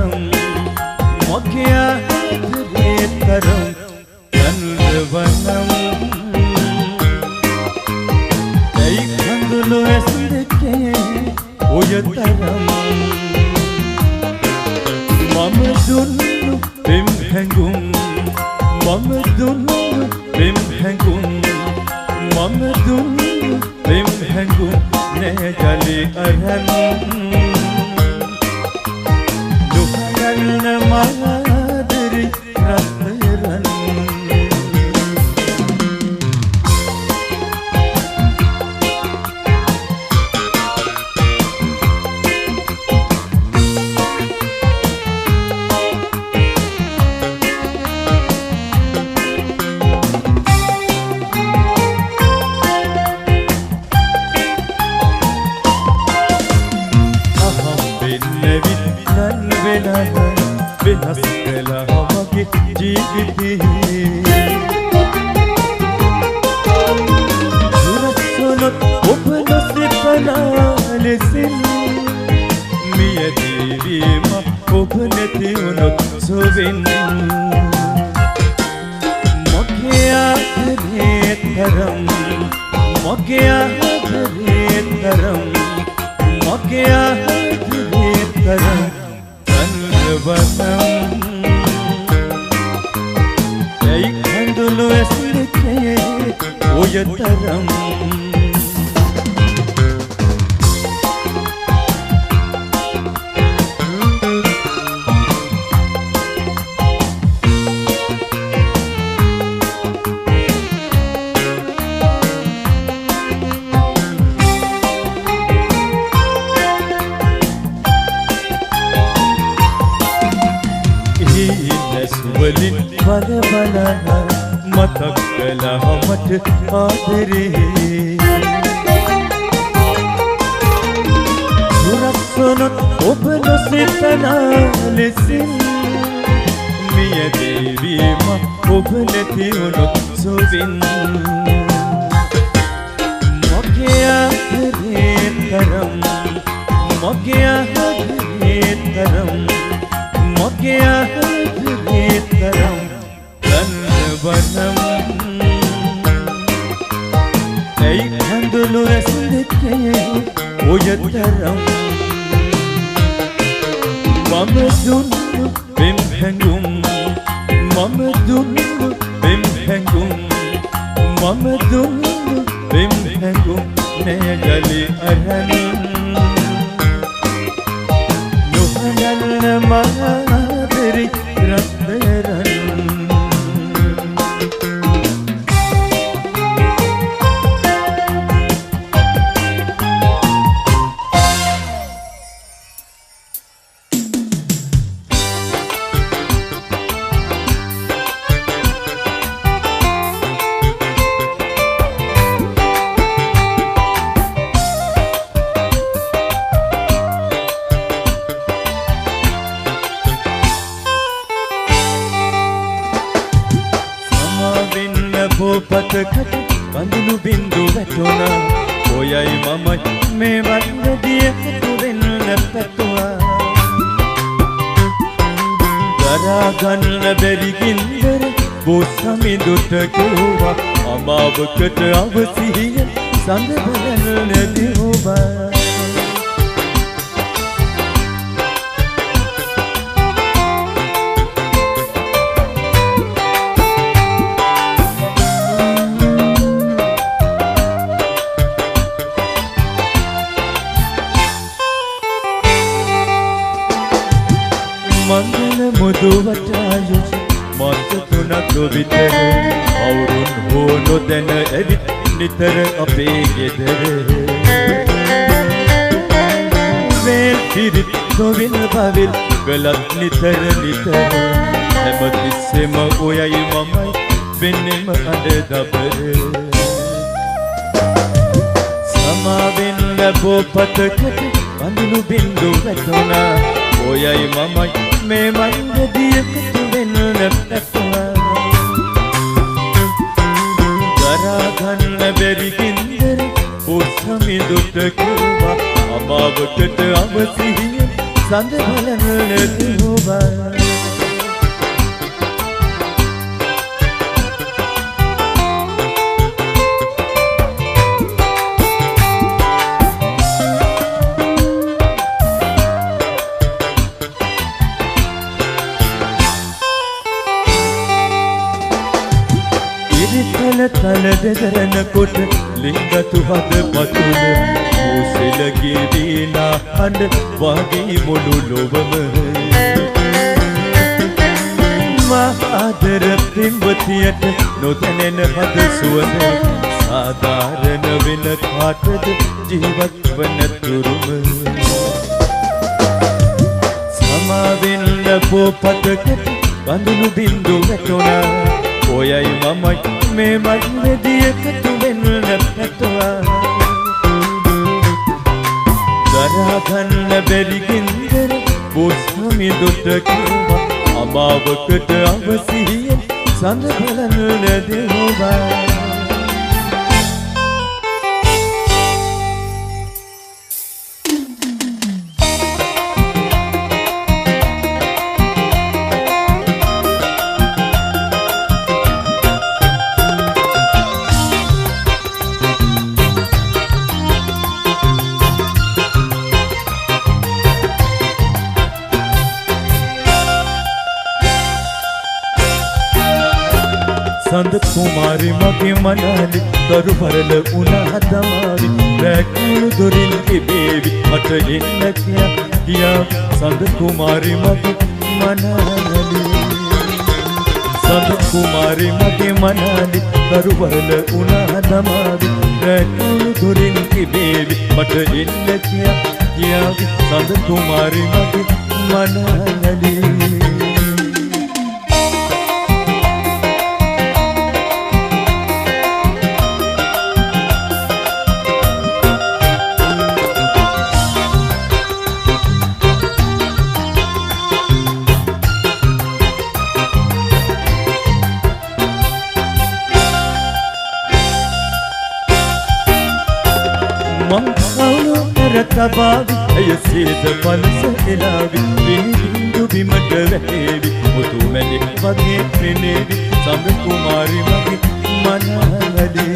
තරම් මගේ ආදරේ තරම් නන්දවනම් ඇයි කඳුළු ඇස් දෙකේ ඔය තරම් මම දුන්නු පෙම් හැඟුම් මම දුන්නු පෙම් හැඟුම් මම දුන්නු පෙම් හැඟුම් නෑ ජලි අරන් දුකන්න මාදරි රත්තරන් වෙනස් කළා මගේ ජීවිතේ දුරස්වනොත් ඔබ නොසිතනා ලෙසින් මියදීවීම ඔබ නැති වුණොත් සොවින් මගේ ආදරේ තරම් මගේ ආදරේ තරම් මගේ ආදරේ තරම් වනම් ඇයි කඳුළු ඇස් දෙකේ ඔය තරම් වලින් බල බල මතක් කළා මට ආදරේ දුරස්වනොත් ඔබ නොසිතනා ලෙසින් මියදීවීම ඔබ නැති වුණොත් සොවින් මගේ ආදරේ තරම් මගේ ආදරේ තරම් මගේ ආදරේ තරම් නන්දවනම් ඇයි කඳුළු ඇස් දෙකේ ඔය තරම් මම දුන්නු පෙම් හැඟුම් මම දුන්නු පෙම් හැඟුම් මම දුන්නු පෙම් හැඟුම් නෑ ජලි අරන් නොහඬන්න මාදරි රත්තරන් පතකට බඳුණු බින්දු වැටුණා ඔයයි මමයි මේ වන්දදිය එකතු වෙන්න පැතුවා දරා ගන්න බැරි ගින්දර බොස්සමිදුට කිව්වා අමාවකට අවසිහිය සඳ බලන්න නැති ඔබ මංගල මුදුවටායු මත තුනක් විතර අවුරුන් හෝ නොදැන ඇවිත් නිතර අපේ ගෙදර වේල් පිරිත් නොවින බවිල් ගලත් නිතර නිතර හැමතිස්සෙම ඔයයි මමයි වෙන්නෙම අඩ දබර සමාවෙන් ලැබෝ පතකට බඳුණු බින්දු වැටුණා ඔයයි මමයි මේ මන්දදිය එකතු වෙන්න පැතුවා දරා ගන්න බැරි ගින්දර බොස්සමිදුට කිව්වා අමාවකට අවසිහිය සඳ බලන්න නැති ඔබ තල දෙදරනකොට ලිංගතු හද පතුල මෝසෙලගේ වීණා හඬ වගේ මුළු ලොවම ආදර පින්වතියට නොදැනෙන හද සුවඳ සාධාරණ වෙන කාටද ජීවත් වන තුරුම සමාවෙන්න පොපතකට බඳුණු බින්දු වැටුණා ඔයයි මමයි මේ මල්මෙදී එකතු වෙන්න පැතුවා දරා ගන්න බැරි ගින්දර බොස්මි දුට කිව්වා අමාවකට අවසියෙන් සඳ බලන්න දෙවවා සඳ කුමාරි මගේ මනාලි දරු පරල උනා තමාරි රැකුණු දොරින් ඉබේවි මට එන්න කියා සඳ කුමාරි මගේ මනාලි සඳ කුමාරි මගේ මනාලි දරු පරල උනා තමාරි රැකුණු දොරින් ඉබේවි මට එන්න කියා සඳ කුමාරි මගේ මනාලි තබාවි ඇය සේද පලස එලාවි විනිබින්දු බිමට වැටේවි මුතු මැණික් වගේ පෙනේවි සඳ කුමාරි මගේ මනාලි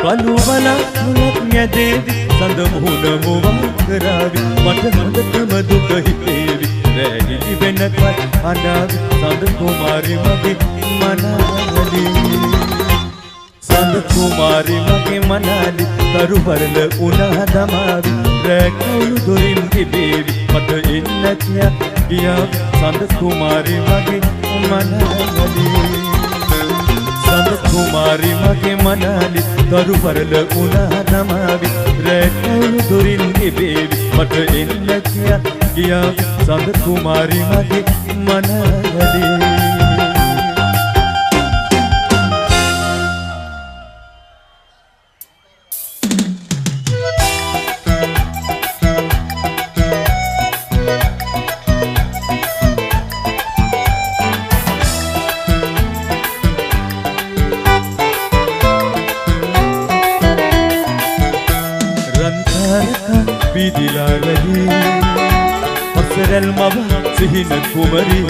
කළු වලක් නැදේවි සඳ මුහුණ මුවන් කරාවි මට හොඳටම දුක හිතේවි රැගිලි වෙනකල් අඬාවි සඳ කුමාරි මගේ මනාලි සඳ කුමාරි මගේ මනාලි දරු පරල උනා දමාවි රැකුණු දොරින් ඉබේවි මට එන්න කියා සඳ කුමාරි මගේ මනාලි සඳ කුමාරි මගේ මනාලි දරු පරල උනා නමාවි රැකුණු දොරින් ඉබේවි මට එන්න කියා සඳ කුමාරි මගේ මනාලි Bidilar rahi Asral maba sihin kumari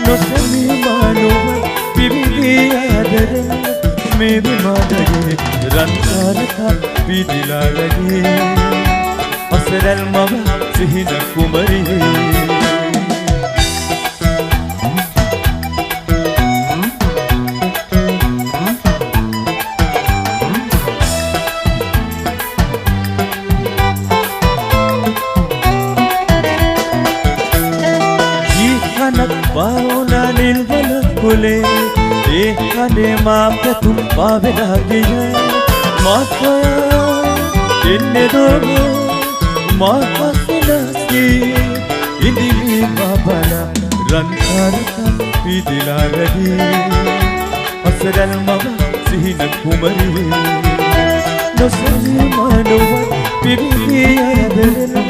No sami mano Bibidi adar Mebi madare Rankarata bidilar rahi Asral maba sihin kumari Bauna nilvala kule Ekhane maapka tum pavela giya Maapaya inne dogo Maapasinaski Indili mabala Rankarata pidila ragi Asral maba sihina kumari Nosali manuwa Bibili adala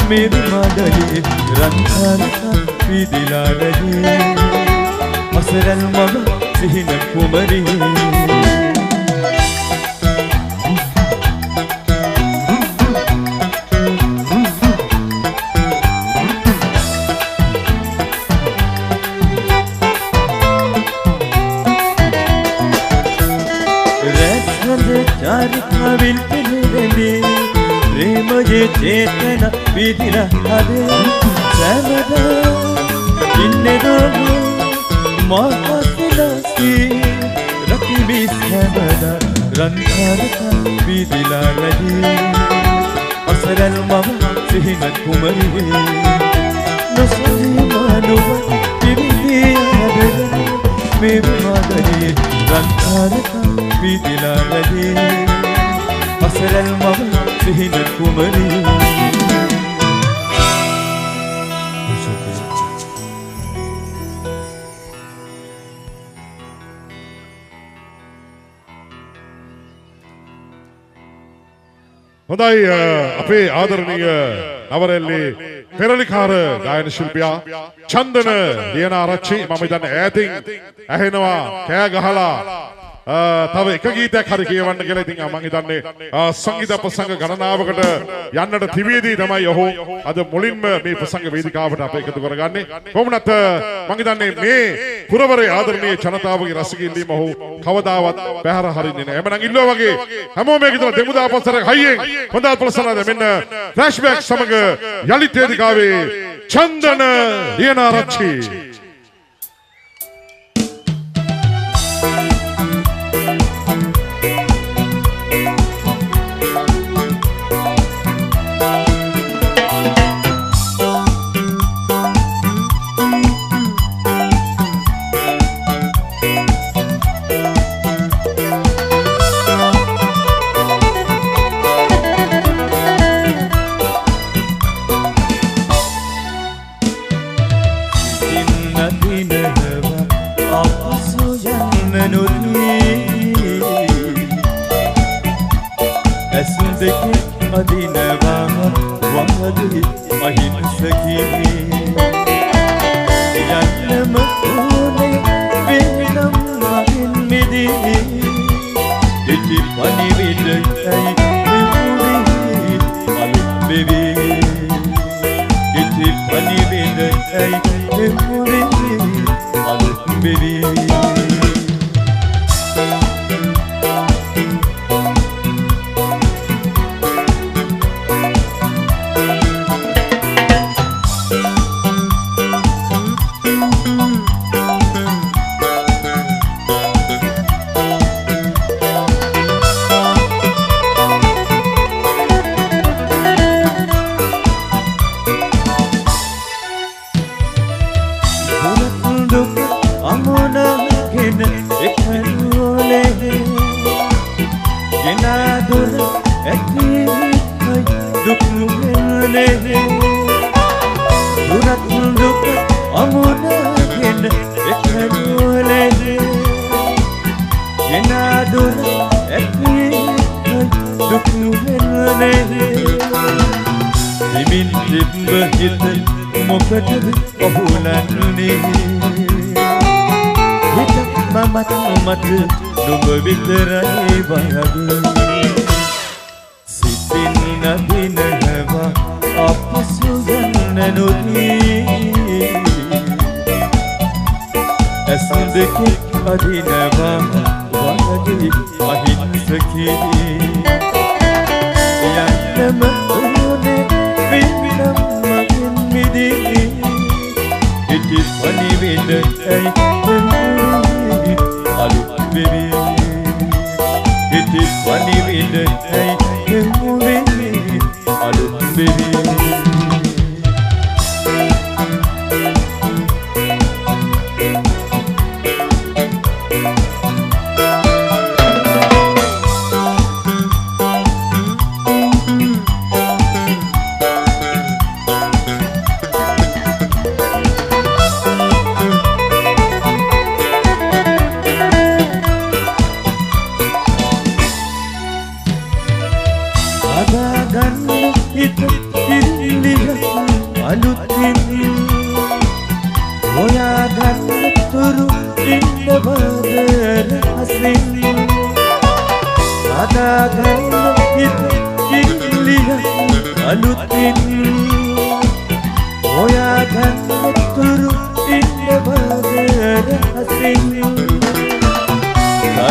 Mebi madali Rankarata pidila ragi Asral maba sihina kumari රැස්වද චාරිකාවෙන් පෙළෙන්නේ ප්‍රේමයේ චේතන විදිලා හදේ සෑමදා ඉන්නේ දෝ මාපස්ලසී රකිමි සෑමදා රන්කාරක විදිලා ලදී අසරල් මම සිහින කුමරියේ නොසලී මනුව පිරිදී හදේ මේ මාදේ රන්කාරක විදිලා ලදී අසරල් මම සිහින කුමරියේ හොඳයි අපේ ආදරණීය නවරෙල්ලේ පෙරලිකාර ගායන ශිල්පියා චන්දන ලියනාරච්චි මම හිතන්නේ ඈතින් ඇහෙනවා කෑ ගහලා තව එක ගීතයක් හරි කියවන්න කියලා. ඉතින් මම හිතන්නේ සංගීත ප්‍රසංග ගණනාවකට යන්නට තිබීදී තමයි ඔහු අද මුලින්ම මේ ප්‍රසංග වේදිකාවට අප එකතු කරගන්නේ. කොහොමනත් මම හිතන්නේ මේ පුරවරේ ආදරණීය ජනතාවගේ රසිකින්දීම ඔහු කවදාවත් බැහැර හරින්නේ නැහැ. එමනම් ඉල්ලුවා වගේ හැමෝම මේක තුන දෙමුදා පස්සට හයියෙන් හොඳ ප්‍රසන්නද මෙන්න ෆ්ලෑෂ්බැක් සමග යලිත් වේදිකාවේ චන්දන ලියනාරච්චි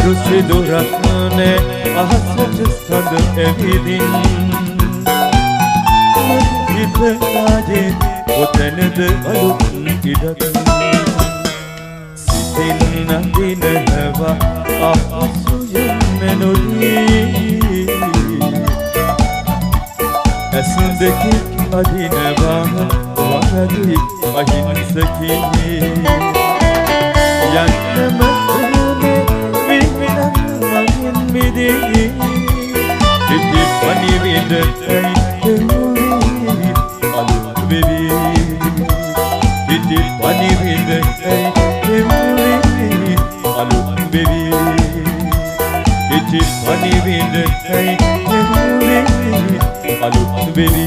අරුසිදු රත්නේ අහසට සඳ ඇවිදින් හිතලාජේ ඔතනද අලුත් ඉඩක් සිතින් නඳිනවා අහසුයෙන් නොදී ඇස් දෙකේ අදිනවා වරදි අහිංසකී යන්නම විවිධ මගින් මිදී ඉති පණිවිඩයි දෙමුවි අලුත් වෙවි ඉති පණිවිඩයි දෙමුවි අලුත් වෙවි ඉති පණිවිඩයි දෙමුවි අලුත් වෙවි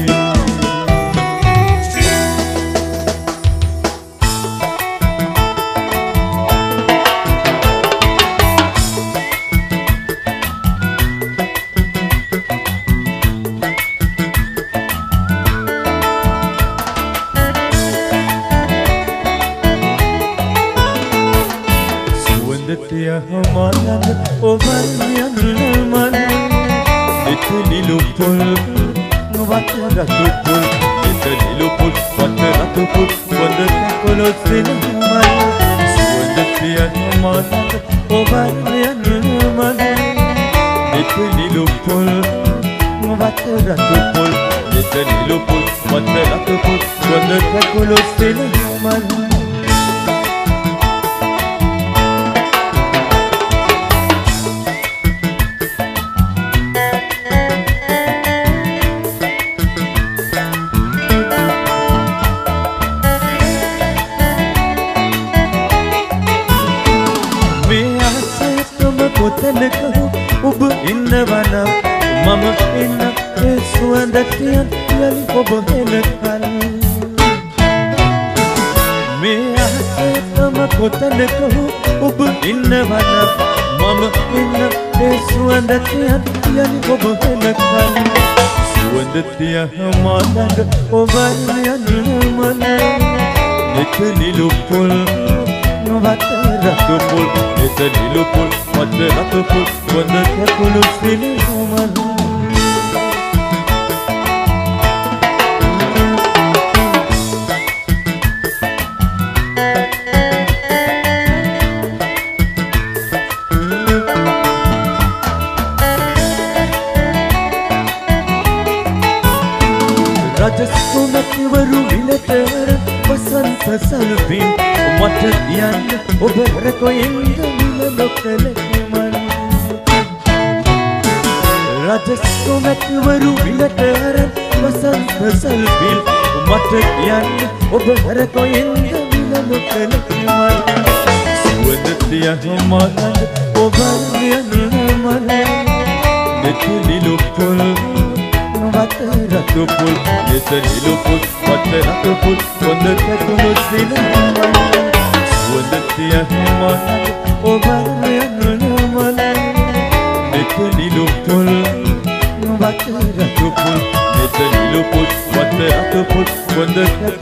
Quando é que